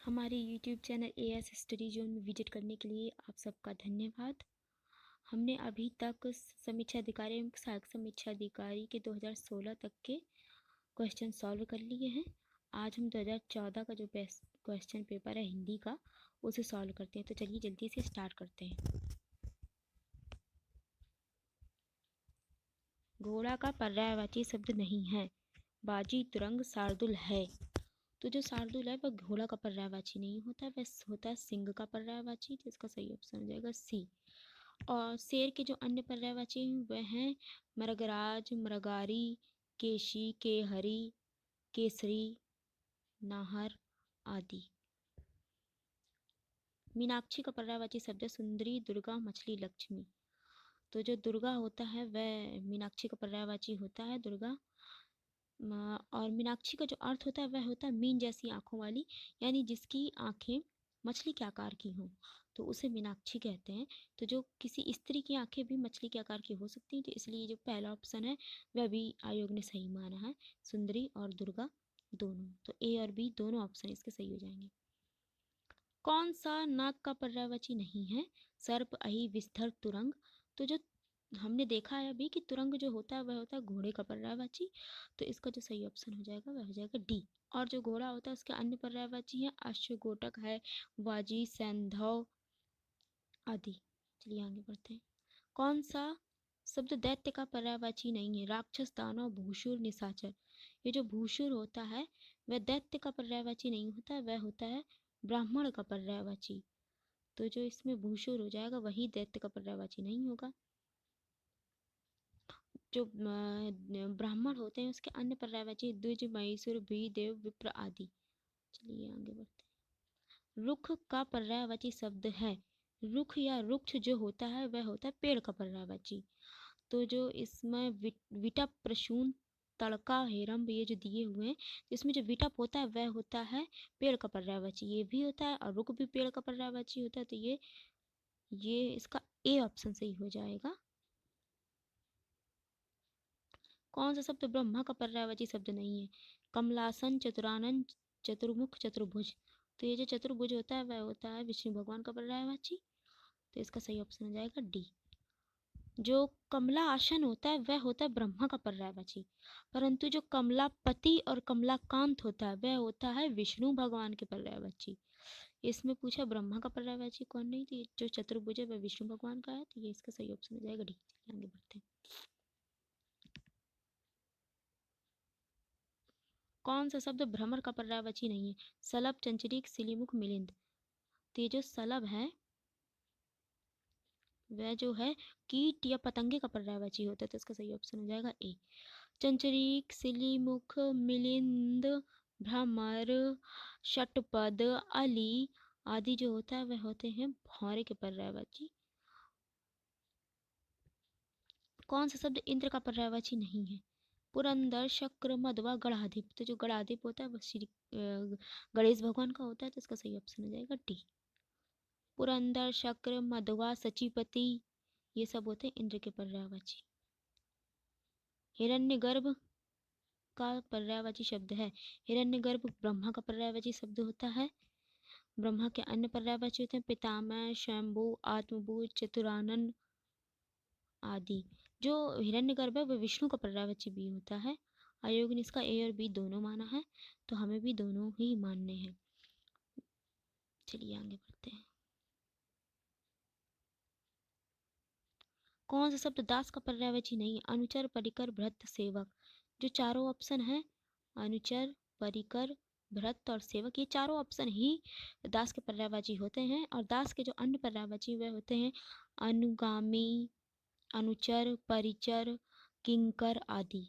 हमारे YouTube channel as study zone में visit करने के लिए आप सबका धन्यवाद। हमने अभी तक समीक्षा अधिकारी एवं सहायक समीक्षा अधिकारी के 2016 तक के क्वेश्चन सॉल्व कर लिए हैं। आज हम 2014 का जो बेस्ट क्वेश्चन पेपर है हिंदी का उसे सॉल्व करते हैं। तो चलिए जल्दी से स्टार्ट करते हैं। घोड़ा का पर्यायवाची शब्द नहीं है। बाजी, तुरंग, शार्दुल है। तो जो शार्दुल है वह घोड़ा का पर्यायवाची नहीं होता, वह होता है सिंह का पर्यायवाची। तो इसका सही ऑप्शन हो जाएगा सी। और शेर के जो अन्य पर्यायवाची हैं वह हैं मृगराज, मृगारी, केशी, केहरी, केसरी, नाहर आदि। मीनाक्षी का पर्यायवाची शब्द है सुंदरी, दुर्गा, मछली, लक्ष्मी। तो जो दुर्गा होता है वह मीनाक्षी का पर्यायवाची होता है, दुर्गा। और मीनाक्षी का जो अर्थ होता है वह होता है मीन जैसी आंखों वाली, यानी जिसकी आंखें मछली के आकार की हों तो उसे मीनाक्षी कहते हैं। तो जो किसी स्त्री की आंखें भी मछली के आकार की हो सकती हैं, तो इसलिए जो पहला ऑप्शन है वह भी आयोग ने सही माना है, सुंदरी और दुर्गा दोनों। तो ए और बी दोनों ऑप्शन इसके सही हो जाएंगे। कौन सा नाग का पर्यायवाची नहीं है? सर्प, अहि, विस्तर, तुरंग। तो जो हमने देखा है अभी कि तुरंग जो होता है वह होता है घोड़े का पर्यायवाची। तो इसका जो सही ऑप्शन हो जाएगा वह हो जाएगा डी। और जो घोड़ा होता है उसके अन्य पर्यायवाची हैं अश्वगोटक है, वाजी, सैंधव आदि। चलिए आगे बढ़ते हैं। कौन सा शब्द दैत्य का पर्यायवाची नहीं है? राक्षस, दानव, भूसुर, निशाचर। ये जो भूसुर होता है वह दैत्य का पर्यायवाची नहीं होता, वह होता है ब्राह्मण का पर्यायवाची। तो जो इसमें भूसुर हो जाएगा वही दैत्य का पर्यायवाची नहीं होगा। जो ब्राह्मण होते हैं उसके अन्य पर्यायवाची द्विज, महीसुर, भी, देव, विप्र आदि। चलिए आगे बढ़ते हैं। रुख का पर्यायवाची शब्द है। रुख या रुक्ष जो होता है वह होता है पेड़ का पर्यायवाची। तो जो इसमें विटप, प्रसून, तड़का, हेरम्ब ये जो दिए हुए हैं, इसमें जो विटप होता है वह होता है पेड़ का पर्यायवाची, ये भी होता है, और रुख भी पेड़ का पर्यायवाची होता है। तो ये इसका ए ऑप्शन सही हो जाएगा। कौन सा शब्द ब्रह्मा का पर्यायवाची शब्द नहीं है? कमलासन, चतुरानन, चतुर्मुख, चतुर्भुज। तो ये जो चतुर्भुज होता है वह होता है विष्णु भगवान का पर्यायवाची। तो इसका सही ऑप्शन हो जाएगा डी। जो कमला आसन होता है वह होता है ब्रह्मा का पर्यायवाची, परंतु जो कमलापति और कमलाकांत होता है वह होता है विष्णु भगवान के पर्यायवाची। इसमें पूछा ब्रह्मा का पर्यायवाची कौन नहीं, तो जो चतुर्भुज है वह विष्णु भगवान का है। तो ये इसका सही ऑप्शन हो जाएगा डी। आगे बढ़ते हैं। कौन सा शब्द भ्रमर का पर्यायवाची नहीं है? सलभ, चंचरीक, सिलीमुख, मिलिंद। तो ये जो सलभ है वह जो है कीट या पतंगे का पर्यायवाची होता है। तो इसका सही ऑप्शन हो जाएगा ए। चंचरीक, सिलीमुख, मिलिंद, भ्रमर, षटपद, अली आदि जो होता है वह होते हैं भौरे के पर्यायवाची। कौन सा शब्द इंद्र का पर्यायवाची नहीं है? पुरंदर, शक्र, मध्वा, गणाधिप। तो जो गणाधिप होता है वह श्री गणेश भगवान का होता है। तो इसका सही ऑप्शन हो जाएगा डी। पुरंदर, शक्र, मध्वा, सचिपति ये सब होते हैं इंद्र के पर्यायवाची। हिरण्यगर्भ का पर्यायवाची शब्द है। हिरण्यगर्भ ब्रह्मा का पर्यायवाची शब्द होता है। ब्रह्मा के अन्य पर्यायवाची होते हैं पितामह, शंभु, आत्मभूत, चतुरानन आदि। जो हिरण्यगर्भ है वह विष्णु का पर्यायवाची भी होता है। आयोग ने इसका ए और बी दोनों माना है, तो हमें भी दोनों ही मानने हैं। चलिए आगे बढ़ते हैं। कौन सा शब्द दास का पर्यायवाची नहीं है? अनुचर, परिकर, भृत्य, सेवक। जो चारों ऑप्शन हैं अनुचर, परिकर, भृत्य और सेवक, ये चारों ऑप्शन ही दास के पर्यायवाची होते हैं। और दास के जो अन्य पर्यायवाची वे होते हैं अनुगामी, अनुचर, परिचर, किंकर आदि।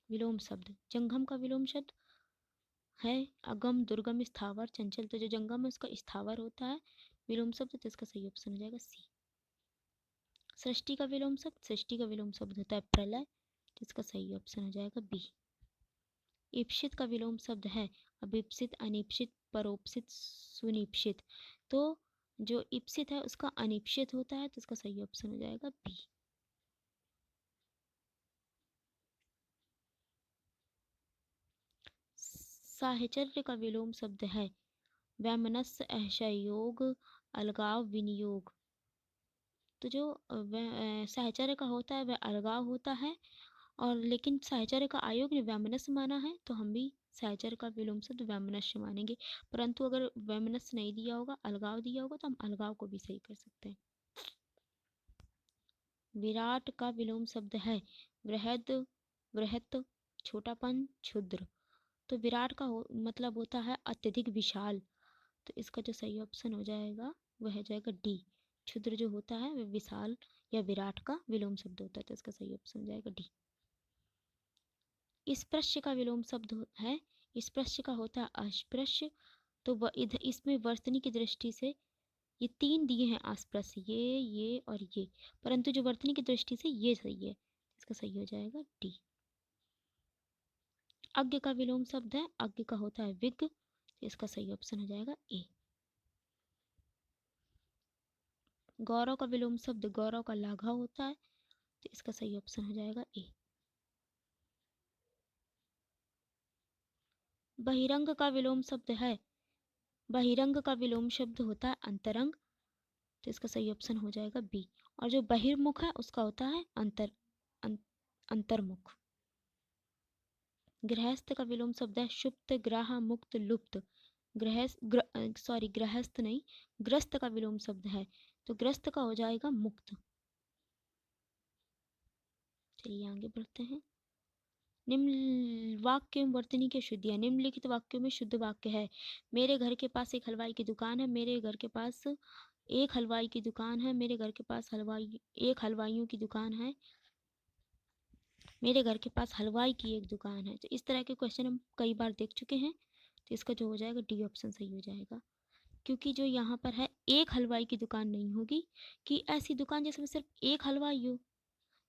विलोम शब्द, जंगम का विलोम शब्द है अगम, दुर्गम, स्थावर, चंचल। तो जो जंगम है उसका स्थावर होता है विलोम शब्द। तो इसका सही ऑप्शन हो जाएगा सी। सृष्टि का विलोम शब्द, सृष्टि का विलोम शब्द होता है प्रलय। तो इसका सही ऑप्शन हो जाएगा बी। ईप्सित का विलोम शब्द है अभिप्सित, अनिप्सित, परोप्सित, सुनिप्सित। तो जो ईप्सित है उसका अनिप्सित होता है। तो इसका सही ऑप्शन हो जाएगा बी। साहचर्य का विलोम शब्द है वैमनस्य, असहयोग, अलगाव, विनियोग। तो जो साहचर्य का होता है वह अलगाव होता है, और लेकिन साहचर्य का आयोग ने वैमनस्य माना है, तो हम भी साहचर्य का विलोम शब्द वैमनस्य मानेंगे। परंतु अगर वैमनस्य नहीं दिया होगा, अलगाव दिया होगा, तो हम अलगाव को भी सही कर सकते हैं। विराट का विलोम शब्द है बृहद, बृहत, छोटापन, क्षुद्र। तो विराट का मतलब होता है अत्यधिक विशाल, तो इसका जो सही ऑप्शन हो जाएगा वह हो जाएगा डी। क्षुद्र जो होता है वह विशाल या विराट का विलोम शब्द होता है, तो इसका सही ऑप्शन हो जाएगा डी। स्पृश्य का विलोम शब्द है, स्पृश्य का होता है अस्पृश्य। तो इधर इसमें वर्तनी की दृष्टि से ये तीन दिए हैं अस्पृश्य, ये और ये, परंतु जो वर्तनी की दृष्टि से ये सही है, इसका सही हो जाएगा डी। अज्ञ का विलोम शब्द है, अज्ञ का होता है विज्ञ, तो इसका सही ऑप्शन हो जाएगा ए। गौरव का विलोम शब्द गौरव का लाघव होता है, तो इसका सही ऑप्शन हो जाएगा ए। बहिरंग का विलोम शब्द है, बहिरंग का विलोम शब्द होता है अंतरंग, तो इसका सही ऑप्शन हो जाएगा बी। और जो बहिर्मुख है उसका होता है अंतर्मुख। गृहस्थ का विलोम शब्द है शुप्त, ग्राह, मुक्त, लुप्त। गृहस्थ नहीं, ग्रस्त का विलोम शब्द है, तो ग्रस्त का हो जाएगा मुक्त। चलिए आगे बढ़ते हैं। निम्न वाक्य में वर्तनी की शुद्धियाँ। निम्नलिखित वाक्यों में शुद्ध वाक्य है मेरे घर के पास एक हलवाई की दुकान है, मेरे घर के पास एक हलवाई की दुकान है, मेरे घर के पास एक हलवाइयों की दुकान है, मेरे घर के पास हलवाई की एक दुकान है। तो इस तरह के क्वेश्चन हम कई बार देख चुके हैं, तो इसका जो हो जाएगा डी ऑप्शन सही हो जाएगा। क्योंकि जो यहाँ पर है एक हलवाई की दुकान नहीं होगी, कि ऐसी दुकान जिसमें सिर्फ एक हलवाई हो,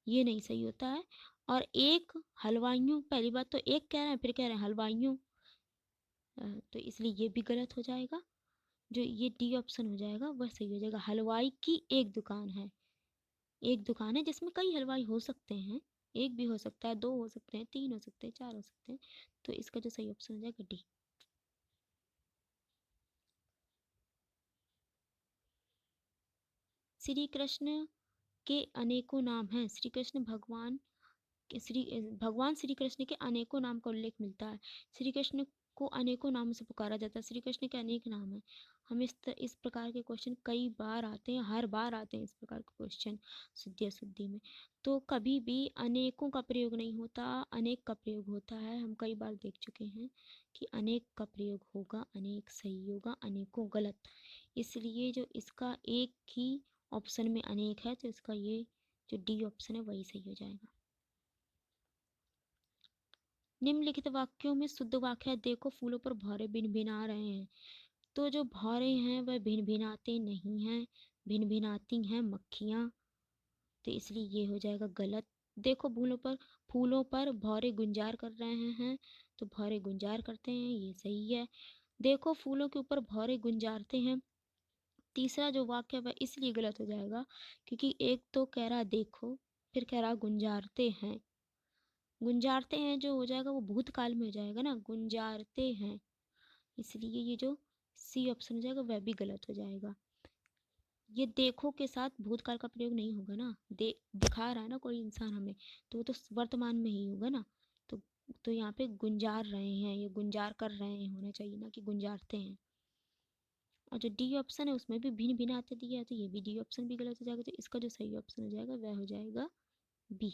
ये नहीं सही होता है। और एक हलवाइयों, पहली बात तो एक कह रहे हैं, फिर कह रहे हैं हलवाइयों, तो इसलिए ये भी गलत हो जाएगा। जो ये डी ऑप्शन हो जाएगा वह सही हो जाएगा। हलवाई की एक दुकान है, एक दुकान है जिसमें कई हलवाई हो सकते हैं, एक भी हो सकता है, दो हो सकते हैं, तीन हो सकते हैं, चार हो सकते हैं, तो इसका जो सही ऑप्शन हो जाएगा डी। श्री कृष्ण के अनेकों नाम हैं। श्री कृष्ण भगवान श्री कृष्ण के अनेकों नाम का उल्लेख मिलता है। श्री कृष्ण को अनेकों नामों से पुकारा जाता है। श्री कृष्ण के अनेक नाम हैं। हम इस प्रकार के क्वेश्चन कई बार आते हैं, हर बार आते हैं इस प्रकार के क्वेश्चन शुद्धि अशुद्धि में। तो कभी भी अनेकों का प्रयोग नहीं होता, अनेक का प्रयोग होता है। हम कई बार देख चुके हैं कि अनेक का प्रयोग होगा, अनेक सही होगा, अनेकों गलत। इसलिए जो इसका एक ही ऑप्शन में अनेक है, तो इसका ये जो डी ऑप्शन है वही सही हो जाएगा। निम्नलिखित वाक्यों में शुद्ध वाक्य है। देखो फूलों पर भौरे भिनभिना रहे हैं। तो जो भौरे हैं वह भिनभिनाते नहीं हैं, भिनभिनाती हैं मक्खियाँ, तो इसलिए ये हो जाएगा गलत। देखो फूलों पर भौरे गुंजार कर रहे हैं, तो भौरे गुंजार करते हैं, ये सही है। देखो फूलों के ऊपर भौरे गुंजारते हैं, तीसरा जो वाक्य है वह इसलिए गलत हो जाएगा क्योंकि एक तो कह रहा देखो, फिर कह रहा गुंजारते हैं। गुंजारते हैं जो हो जाएगा वो भूतकाल में हो जाएगा ना, गुंजारते हैं, इसलिए ये जो सी ऑप्शन हो जाएगा वह भी गलत हो जाएगा। ये देखो के साथ भूतकाल का प्रयोग नहीं होगा ना, दिखा रहा है ना कोई इंसान हमें, तो वो तो वर्तमान में ही होगा ना। तो यहाँ पे गुंजार रहे हैं, ये गुंजार कर रहे हैं होना चाहिए ना कि गुंजारते हैं। और जो डी ऑप्शन है उसमें भी भिन्न भिन्न आते दिया है, तो ये भी डी ऑप्शन भी गलत हो जाएगा। तो इसका जो सही ऑप्शन हो जाएगा वह हो जाएगा बी।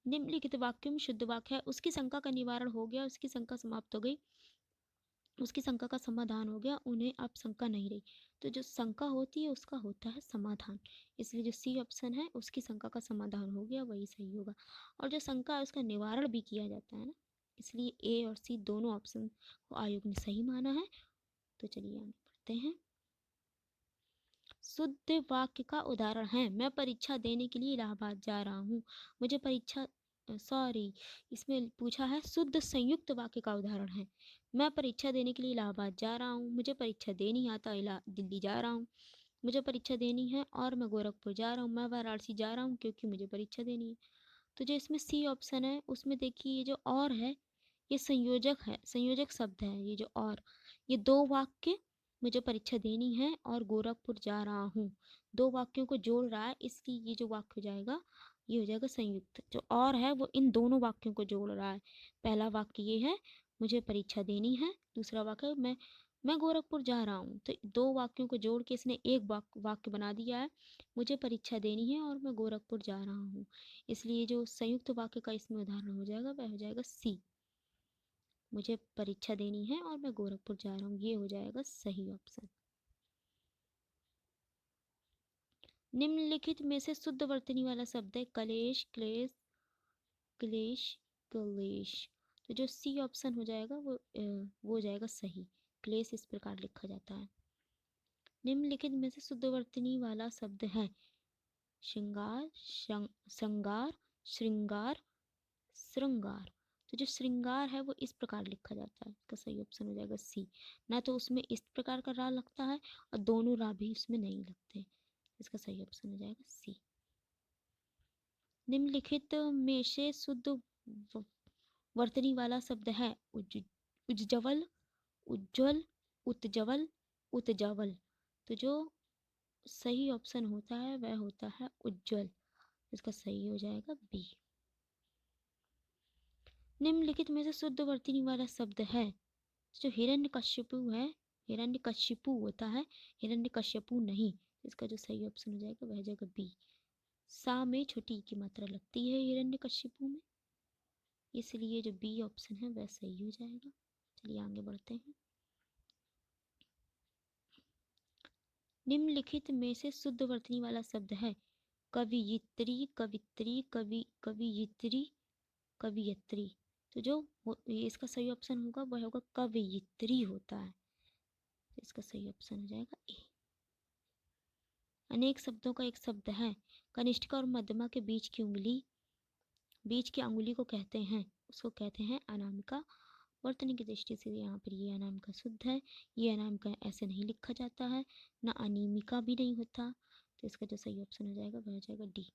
निम्नलिखित वाक्यों में शुद्ध वाक्य है। उसकी शंका का निवारण हो गया, उसकी शंका समाप्त हो गई, उसकी शंका का समाधान हो गया, उन्हें अब शंका नहीं रही। तो जो शंका होती है उसका होता है समाधान, इसलिए जो सी ऑप्शन है उसकी शंका का समाधान हो गया वही सही होगा। और जो शंका है उसका निवारण भी किया जाता है ना, इसलिए ए और सी दोनों ऑप्शन को आयोग ने सही माना है। तो चलिए आगे बढ़ते हैं। शुद्ध वाक्य का उदाहरण है मैं परीक्षा देने के लिए इलाहाबाद जा रहा हूँ। मुझे परीक्षा सॉरी इसमें पूछा है शुद्ध संयुक्त वाक्य का उदाहरण है। मैं परीक्षा देने के लिए इलाहाबाद जा रहा हूँ, मुझे परीक्षा देनी आता दिल्ली जा रहा हूँ, मुझे परीक्षा देनी है और मैं गोरखपुर जा रहा हूँ, मैं वाराणसी जा रहा हूँ क्योंकि मुझे परीक्षा देनी है। तो जो इसमें सी ऑप्शन है उसमें देखिए ये जो और है ये संयोजक है, संयोजक शब्द है ये जो और। ये दो वाक्य मुझे परीक्षा देनी है और गोरखपुर जा रहा हूँ, दो वाक्यों को जोड़ रहा है, इसलिए ये जो वाक्य हो जाएगा ये हो जाएगा संयुक्त। जो और है वो इन दोनों वाक्यों को जोड़ रहा है। पहला वाक्य ये है मुझे परीक्षा देनी है, दूसरा वाक्य मैं गोरखपुर जा रहा हूँ। तो दो वाक्यों को जोड़ के इसने एक वाक्य बना दिया है, मुझे परीक्षा देनी है और मैं गोरखपुर जा रहा हूँ। इसलिए जो संयुक्त वाक्य का इसमें उदाहरण हो जाएगा वह हो जाएगा सी, मुझे परीक्षा देनी है और मैं गोरखपुर जा रहा हूँ, ये हो जाएगा सही ऑप्शन। निम्नलिखित में से शुद्ध वर्तनी वाला शब्द है कलेश, क्लेश, क्लेश, क्लेश। तो जो सी ऑप्शन हो जाएगा वो हो जाएगा सही। क्लेश इस प्रकार लिखा जाता है। निम्नलिखित में से शुद्ध वर्तनी वाला शब्द है श्रृंगार, श्रृंगार, श्रृंगार, श्रृंगार। तो जो श्रृंगार है वो इस प्रकार लिखा जाता है, इसका सही ऑप्शन हो जाएगा सी। ना तो उसमें इस प्रकार का रा लगता है और दोनों रा भी उसमें नहीं लगते, इसका सही ऑप्शन हो जाएगा सी। निम्नलिखित में से शुद्ध वर्तनी वाला शब्द है उज्जवल, उज्जवल, उत्जवल, उत्जवल। तो जो सही ऑप्शन होता है वह होता है उज्जवल, इसका सही हो जाएगा बी। निम्नलिखित में से शुद्ध वर्तनी वाला शब्द है जो हिरण्यकश्यपु है, हिरण्यकश्यपु होता है, हिरण्यकश्यपु नहीं। इसका जो सही ऑप्शन हो जाएगा वह हो जाएगा बी। सा में छोटी की मात्रा लगती है हिरण्यकश्यपु में, इसलिए जो बी ऑप्शन है वह सही हो जाएगा। चलिए आगे बढ़ते हैं। निम्नलिखित में से शुद्ध वर्तनी वाला शब्द है कवियित्री, कवित्री, कवियित्री, कवियत्री। तो जो इसका सही ऑप्शन होगा वह होगा कवियित्री होता है, तो इसका सही ऑप्शन हो जाएगा ए। अनेक शब्दों का एक शब्द है कनिष्ठिका और मध्यमा के बीच की उंगली, बीच की अंगुली को कहते हैं, उसको कहते हैं अनामिका। वर्तनी की दृष्टि से यहाँ पर ये अनामिका शुद्ध है, ये अनामिका ऐसे नहीं लिखा जाता है, ना अनिमिका भी नहीं होता। तो इसका जो सही ऑप्शन हो जाएगा वह हो जाएगा डी।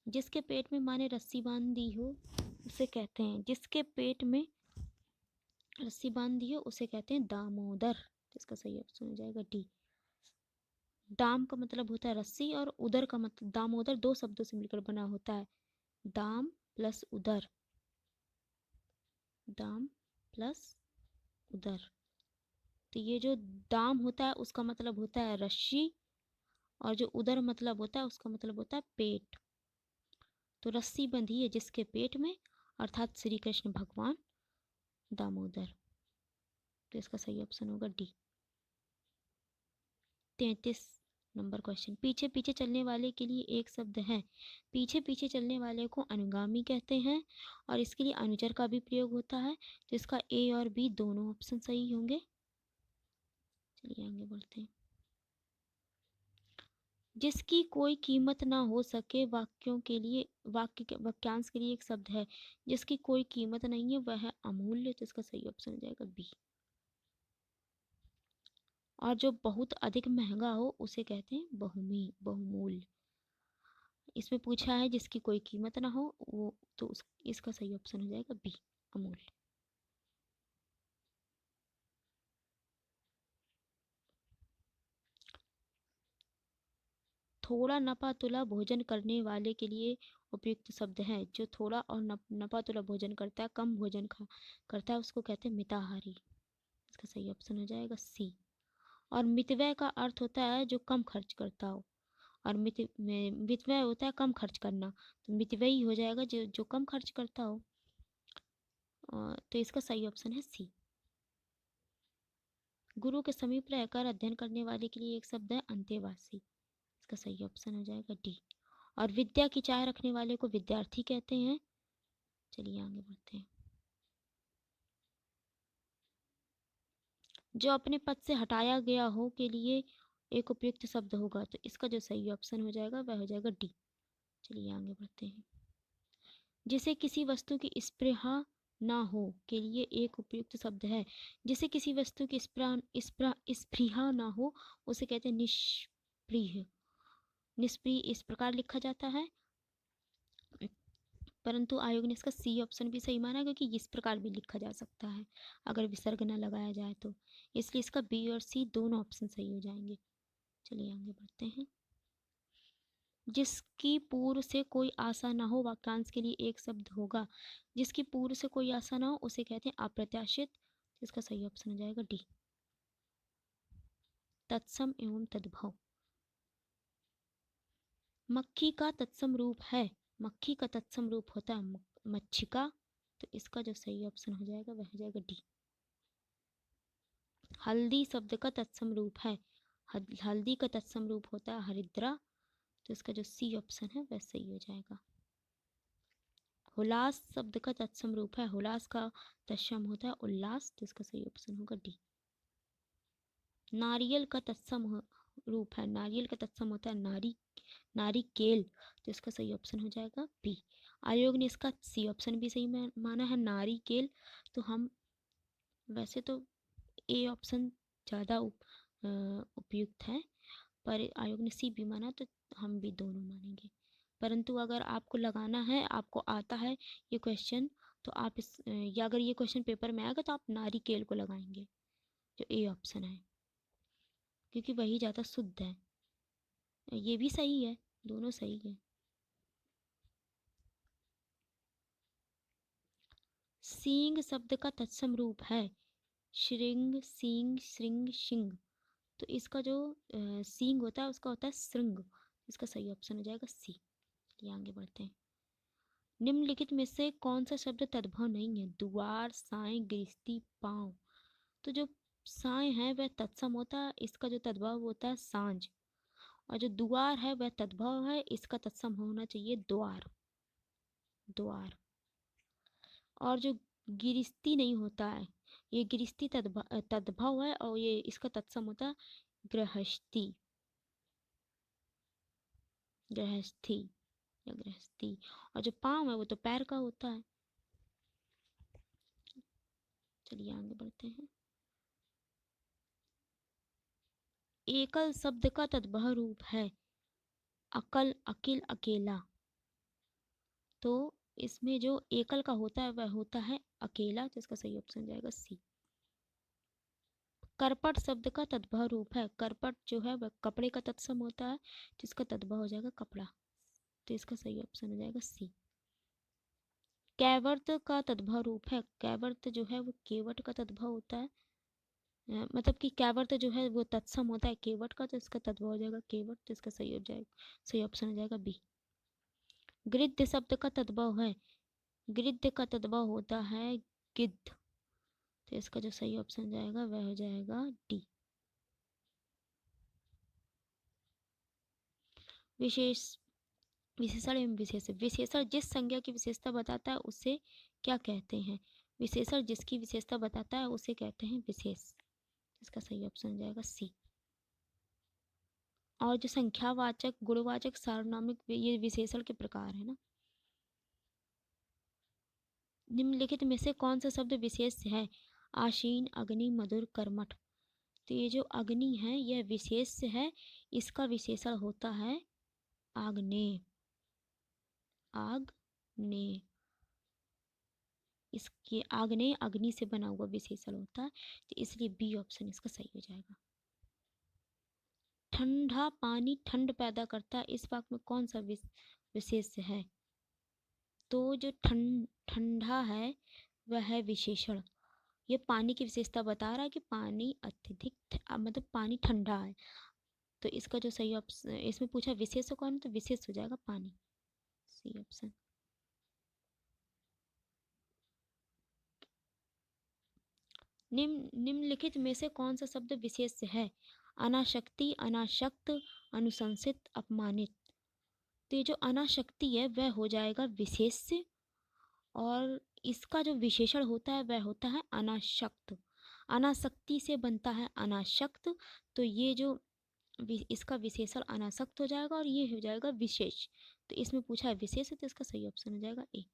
जिसके पेट में माँ ने रस्सी बांध दी हो उसे कहते हैं, जिसके पेट में रस्सी बांध दी हो उसे कहते हैं दामोदर। तो इसका सही ऑप्शन हो जाएगा डी। दाम का मतलब होता है रस्सी और उदर का मतलब, दामोदर दो शब्दों से मिलकर बना होता है, दाम प्लस उदर, दाम प्लस उदर। तो ये जो दाम होता है उसका मतलब होता है रस्सी, और जो उदर मतलब होता है उसका मतलब होता है पेट। तो रस्सी बंधी है जिसके पेट में, अर्थात श्री कृष्ण भगवान दामोदर। तो इसका सही ऑप्शन होगा डी। 33 नंबर क्वेश्चन, पीछे पीछे चलने वाले के लिए एक शब्द है, पीछे पीछे चलने वाले को अनुगामी कहते हैं और इसके लिए अनुचर का भी प्रयोग होता है। तो इसका ए और बी दोनों ऑप्शन सही होंगे। चलिए आगे बढ़ते हैं। जिसकी कोई कीमत ना हो सके वाक्यों के लिए, वाक्यांश के लिए एक शब्द है जिसकी कोई कीमत नहीं है वह है अमूल्य। तो इसका सही ऑप्शन हो जाएगा बी। और जो बहुत अधिक महंगा हो उसे कहते हैं बहुमूल्य। इसमें पूछा है जिसकी कोई कीमत ना हो वो, तो इसका सही ऑप्शन हो जाएगा बी, अमूल्य। थोड़ा नपा तुला भोजन करने वाले के लिए उपयुक्त शब्द है, जो थोड़ा और नपा तुला भोजन करता है, कम भोजन करता है, उसको कहते हैं मिताहारी। इसका सही ऑप्शन हो जाएगा सी। और मितव्यय का अर्थ होता है जो कम खर्च करता हो, और मितव्यय होता है कम खर्च करना, तो मितव्ययी हो जाएगा जो कम खर्च करता हो। तो इसका सही ऑप्शन है सी। गुरु के समीप रहकर अध्ययन करने वाले के लिए एक शब्द है अंतेवासी। इसका सही ऑप्शन हो जाएगा डी। और विद्या की चाह रखने वाले को विद्यार्थी कहते हैं। चलिए आगे बढ़ते हैं। जो अपने पद से हटाया गया हो के लिए एक उपयुक्त शब्द होगा, तो इसका जो सही ऑप्शन हो जाएगा वह हो जाएगा डी। चलिए आगे बढ़ते हैं। जिसे किसी वस्तु की स्पृहा ना हो के लिए एक उपयुक्त शब्द है, जिसे किसी वस्तु की स्पृहा ना हो उसे कहते हैं निष्प्रिय। निष्प्रिय इस प्रकार लिखा जाता है परंतु आयोग ने इसका सी ऑप्शन भी सही माना, क्योंकि इस प्रकार भी लिखा जा सकता है अगर विसर्ग न लगाया जाए तो, इसलिए इसका बी और सी दोनों ऑप्शन सही हो जाएंगे। चलिए आगे बढ़ते हैं। जिसकी पूर्व से कोई आशा ना हो, वाक्यांश के लिए एक शब्द होगा। जिसकी पूर्व से कोई आशा ना हो उसे कहते हैं अप्रत्याशित। इसका सही ऑप्शन हो जाएगा डी, तत्सम एवं तद्भव। मक्खी का तत्सम रूप है, मक्खी का तत्सम रूप होता है मच्छिका, तो इसका जो सही ऑप्शन हो जाएगा वह हो जाएगा डी। हल्दी शब्द का तत्सम रूप है, हल्दी का तत्सम रूप होता है हरिद्रा, तो इसका जो सी ऑप्शन है वह सही हो जाएगा। हुलास शब्द का तत्सम रूप है, हुलास का तत्सम होता है उल्लास, तो इसका सही ऑप्शन होगा डी। नारियल का तत्सम रूप है, नारियल का तत्सम होता है नारिकेल, तो इसका सही ऑप्शन हो जाएगा बी। आयोग ने इसका सी ऑप्शन भी सही माना है नारिकेल, तो हम वैसे तो ए ऑप्शन ज़्यादा उपयुक्त है, पर आयोग ने सी भी माना तो हम भी दोनों मानेंगे। परंतु अगर आपको लगाना है, आपको आता है ये क्वेश्चन, तो आप या अगर ये क्वेश्चन पेपर में आएगा तो आप नारिकेल को लगाएंगे, जो ए ऑप्शन है, क्योंकि वही ज़्यादा शुद्ध है। ये भी सही है, दोनों सही है। सींग शब्द का तत्सम रूप है श्रृंग, सींग, श्रृंग, शिंग, तो इसका जो सींग होता है उसका होता है श्रृंग, इसका सही ऑप्शन हो जाएगा सी। ये आगे बढ़ते हैं। निम्नलिखित में से कौन सा शब्द तद्भव नहीं है? द्वार, साय, गृहस्थी, पांव। तो जो साय है वह तत्सम होता है, इसका जो तद्भव होता है सांझ, और जो द्वार है वह तद्भव है, इसका तत्सम होना चाहिए द्वार, द्वार। और जो गिरिस्ती नहीं होता है, ये गिरिस्ती तद्भव है, और ये इसका तत्सम होता है गृहस्थी, गृहस्थी या गृहस्थी। और जो पाँव है वो तो पैर का होता है। चलिए आगे बढ़ते हैं। एकल शब्द का तद्भव रूप है अकल, अकिल, अकेला, तो इसमें जो एकल का होता है वह होता है अकेला, जिसका सही ऑप्शन जाएगा सी। करपट शब्द का तद्भव रूप है, करपट जो है वह कपड़े का तत्सम होता है, जिसका तद्भव हो जाएगा कपड़ा, तो इसका सही ऑप्शन हो जाएगा सी। कैवर्त का तद्भव रूप है, कैवर्त जो है वो केवट का तद्भव होता है, मतलब कि कैवर्त जो है वो तत्सम होता है केवट का, तो इसका तद्भव हो जाएगा केवट, तो इसका सही हो जाएगा, सही ऑप्शन हो जाएगा बी। गृध्य शब्द का तद्भव है, गृध्य का तद्भव होता है गिद्ध, तो इसका जो सही ऑप्शन जाएगा वह हो जाएगा डी। विशेषण एवं विशेष। विशेषण जिस संज्ञा की विशेषता बताता है उसे क्या कहते हैं? विशेषण जिसकी विशेषता बताता है उसे कहते हैं विशेष, इसका सही ऑप्शन हो जाएगा सी। और जो संख्यावाचक, गुणवाचक, सार्वनामिक, ये विशेषण के प्रकार है ना। निम्नलिखित में से कौन सा शब्द विशेष है? आशीन, अग्नि, मधुर, कर्मठ। तो ये जो अग्नि है यह विशेष है, इसका विशेषण होता है आग्नेय, आग्नेय। इसके आग्नेय अग्नि से बना हुआ विशेषण होता है, तो इसलिए बी ऑप्शन इसका सही हो जाएगा। ठंडा पानी ठंड पैदा करता है, इस वाक्य में कौन सा विशेष है? तो जो ठंडा है वह है विशेषण, ये पानी की विशेषता बता रहा है कि पानी अत्यधिक मतलब पानी ठंडा है, तो इसका जो सही ऑप्शन, इसमें पूछा विशेष कौन है, तो विशेष हो जाएगा पानी, सी ऑप्शन। निम्नलिखित में से कौन सा शब्द विशेष है? अनाशक्ति, अनाशक्त, अनुशंसित, अपमानित। तो ये जो अनाशक्ति है वह हो जाएगा विशेष से, और इसका जो विशेषण होता है वह होता है अनाशक्त, अनासक्ति से बनता है अनाशक्त, तो ये जो इसका विशेषण अनासक्त हो जाएगा और ये हो जाएगा विशेष, तो इसमें पूछा है विशेष, तो इसका सही ऑप्शन हो जाएगा ए।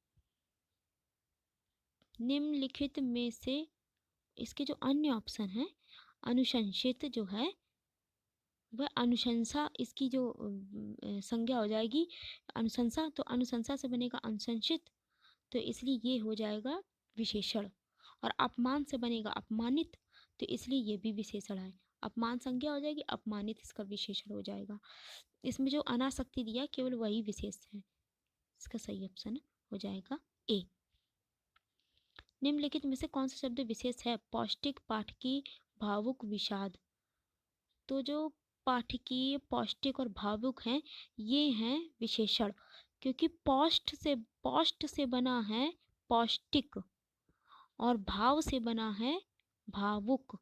निम्नलिखित में से इसके जो अन्य ऑप्शन है, अनुशंसित जो है वह अनुशंसा, इसकी जो संज्ञा हो जाएगी अनुशंसा, तो अनुशंसा से बनेगा अनुशंसित, तो इसलिए ये हो जाएगा विशेषण। और अपमान से बनेगा अपमानित, तो इसलिए ये भी विशेषण है। अपमान संज्ञा हो जाएगी, अपमानित इसका विशेषण हो जाएगा। इसमें जो अनासक्ति दिया केवल वही विशेष है। इसका सही ऑप्शन हो जाएगा ए। निम्नलिखित में से कौन सा शब्द विशेष है? पौष्टिक, पाठकीय, भावुक, विषाद। तो जो पाठकीय, पौष्टिक और भावुक हैं, ये हैं विशेषण, क्योंकि पौष्ट से बना है पौष्टिक और भाव से बना है भावुक,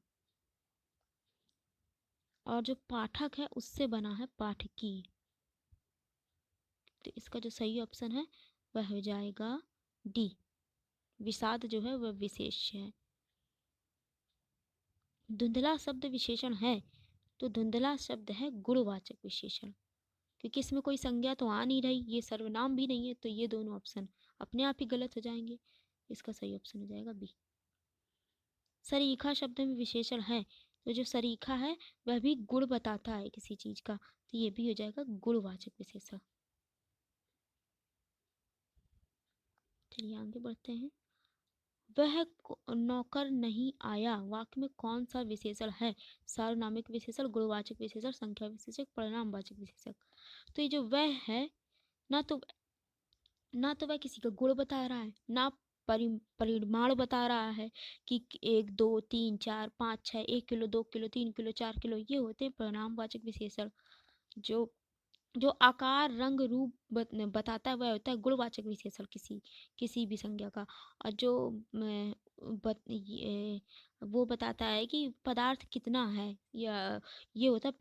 और जो पाठक है उससे बना है पाठकीय। तो इसका जो सही ऑप्शन है वह हो जाएगा डी। विषाद जो है वह विशेष है। धुंधला शब्द विशेषण है, तो धुंधला शब्द है गुणवाचक विशेषण, क्योंकि इसमें कोई संज्ञा तो आ नहीं रही, ये सर्वनाम भी नहीं है, तो ये दोनों ऑप्शन अपने आप ही गलत हो जाएंगे। इसका सही ऑप्शन हो जाएगा बी। सरीखा शब्द में विशेषण है, तो जो सरीखा है वह भी गुण बताता है किसी चीज का, तो ये भी हो जाएगा गुणवाचक विशेषण। चलिए आगे बढ़ते हैं। वह नौकर नहीं आया वाक्य में कौन सा विशेषण है? सार्वनामिक विशेषण, गुणवाचक विशेषण, संख्या विशेषक, परिणामवाचक विशेषक। तो ये जो वह है, ना तो वह किसी का गुण बता रहा है, ना परिमाण बता रहा है कि 1 2 3 4 5 6, 1 किलो, 2 किलो, 3 किलो, 4 किलो। ये होते हैं परिणामवाचक विशेषण। जो जो आकार, रंग, रूप बताता है वह होता है गुणवाचक विशेषण किसी भी संज्ञा का। और जो वो बताता है कि पदार्थ कितना है, या ये होता है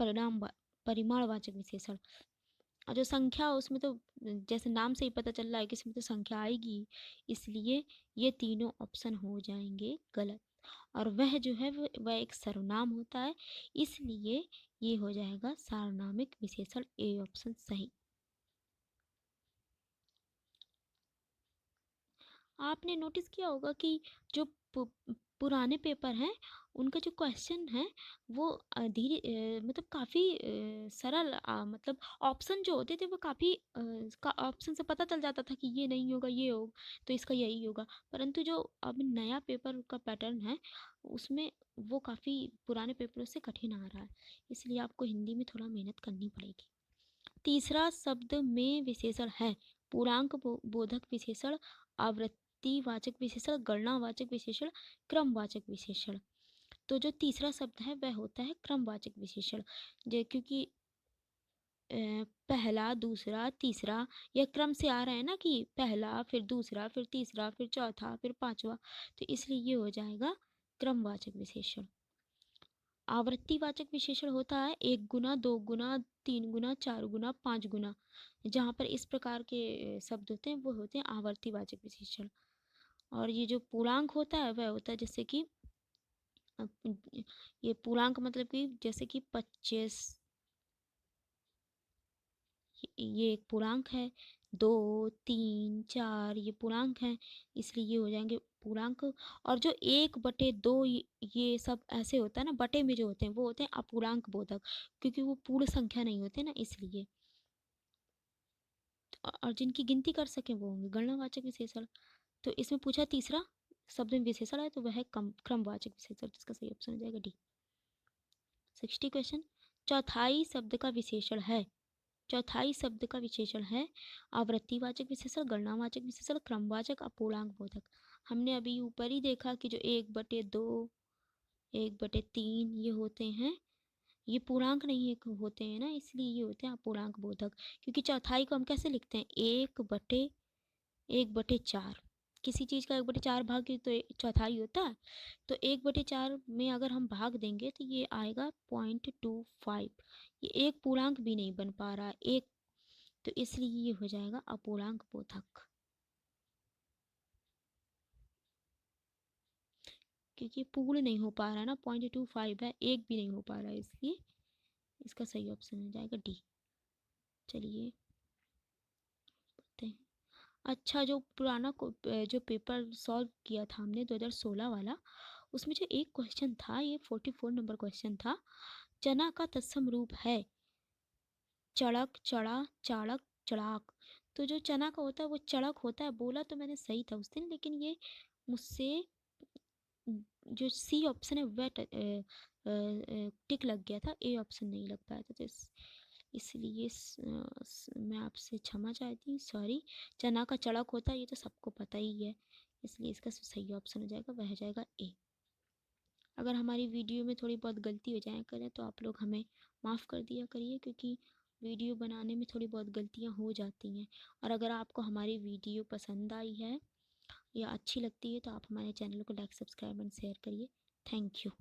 परिमाणवाचक विशेषण। और जो संख्या उसमें तो जैसे नाम से ही पता चल रहा है कि इसमें तो संख्या आएगी, इसलिए ये तीनों ऑप्शन हो जाएंगे गलत। और वह जो है वह एक सर्वनाम होता है, इसलिए ये हो जाएगा सार्वनामिक विशेषण, ए ऑप्शन सही। आपने नोटिस किया होगा कि जो पुराने पेपर हैं उनका जो क्वेश्चन है वो मतलब काफ़ी सरल, मतलब ऑप्शन जो होते थे वो काफ़ी ऑप्शन से पता चल जाता था कि ये नहीं होगा, ये होगा, तो इसका यही होगा। परंतु जो अब नया पेपर का पैटर्न है उसमें वो काफ़ी पुराने पेपरों से कठिन आ रहा है, इसलिए आपको हिंदी में थोड़ा मेहनत करनी पड़ेगी। तीसरा शब्द में विशेषण है पूर्णांक बोधक विशेषण, आवृत्तिवाचक विशेषण, गणनावाचक विशेषण, क्रमवाचक विशेषण। तो जो तीसरा शब्द है वह होता है क्रमवाचक विशेषण, क्योंकि पहला, दूसरा, तीसरा, यह क्रम से आ रहा है ना कि पहला फिर दूसरा फिर तीसरा फिर चौथा फिर पांचवा, तो इसलिए ये हो जाएगा क्रमवाचक विशेषण। आवृत्तिवाचक विशेषण होता है 1 गुना, 2 गुना, 3 गुना, 4 गुना, 5 गुना। जहाँ पर इस प्रकार के शब्द होते हैं वो होते हैं आवर्तीवाचक विशेषण। और ये जो पूर्णांक होता है वह होता है जैसे कि ये पूर्णांक मतलब कि जैसे कि 25, ये एक पूर्णांक है, 2 3 4 ये पूर्णांक हैं, इसलिए ये हो जाएंगे पूर्णांक। और जो 1/2 ये सब ऐसे होता है ना, बटे में जो होते हैं वो होते हैं अपूर्णांक बोधक, क्योंकि वो पूर्ण संख्या नहीं होते ना, इसलिए। और जिनकी गिनती कर सकें वो होंगे गणनावाचक विशेषण। तो इसमें पूछा तीसरा शब्द में विशेषण है तो वह है क्रमवाचक विशेषण, जिसका सही ऑप्शन हो जाएगा डी। 60 क्वेश्चन। चौथाई शब्द का विशेषण है, चौथाई शब्द का विशेषण है आवृत्तिवाचक विशेषण, गणनावाचक विशेषण, क्रमवाचक, अपूर्णांक बोधक। हमने अभी ऊपर ही देखा कि जो 1/2 1/3 ये होते हैं, ये पूर्णांक नहीं होते हैं ना, इसलिए ये होते हैं अपूर्णांक बोधक। क्योंकि चौथाई को हम कैसे लिखते हैं, 1/4। किसी चीज़ का 1/4 भाग तो चौथाई होता है, तो 1/4 में अगर हम भाग देंगे तो ये आएगा 0.25। ये एक पूर्णांक भी नहीं बन पा रहा है एक, तो इसलिए ये हो जाएगा अपूर्णांक बोधक, क्योंकि पूर्ण नहीं हो पा रहा है ना, 0.25 है, एक भी नहीं हो पा रहा है, इसलिए इसका सही ऑप्शन हो जाएगा डी। चलिए देखते हैं। अच्छा, जो पुराना जो पेपर सॉल्व किया था हमने 2016 वाला, उसमें जो एक क्वेश्चन था, ये 44 नंबर क्वेश्चन था। चना का तत्सम रूप है चड़क, चड़ा, चाड़क, चड़ाक। तो जो चना का होता है वो चड़क होता है। बोला तो मैंने सही था उस दिन, लेकिन ये मुझसे जो सी ऑप्शन है वह टिक लग गया था, ए ऑप्शन नहीं लग पाया था। तो इसलिए मैं आपसे क्षमा चाहती हूँ, सॉरी। चना का चड़क होता है ये तो सबको पता ही है, इसलिए इसका सही ऑप्शन हो जाएगा, वह हो जाएगा ए। अगर हमारी वीडियो में थोड़ी बहुत गलती हो जाए करे तो आप लोग हमें माफ़ कर दिया करिए, क्योंकि वीडियो बनाने में थोड़ी बहुत गलतियाँ हो जाती हैं। और अगर आपको हमारी वीडियो पसंद आई है या अच्छी लगती है तो आप हमारे चैनल को लाइक, सब्सक्राइब एंड शेयर करिए। Thank you.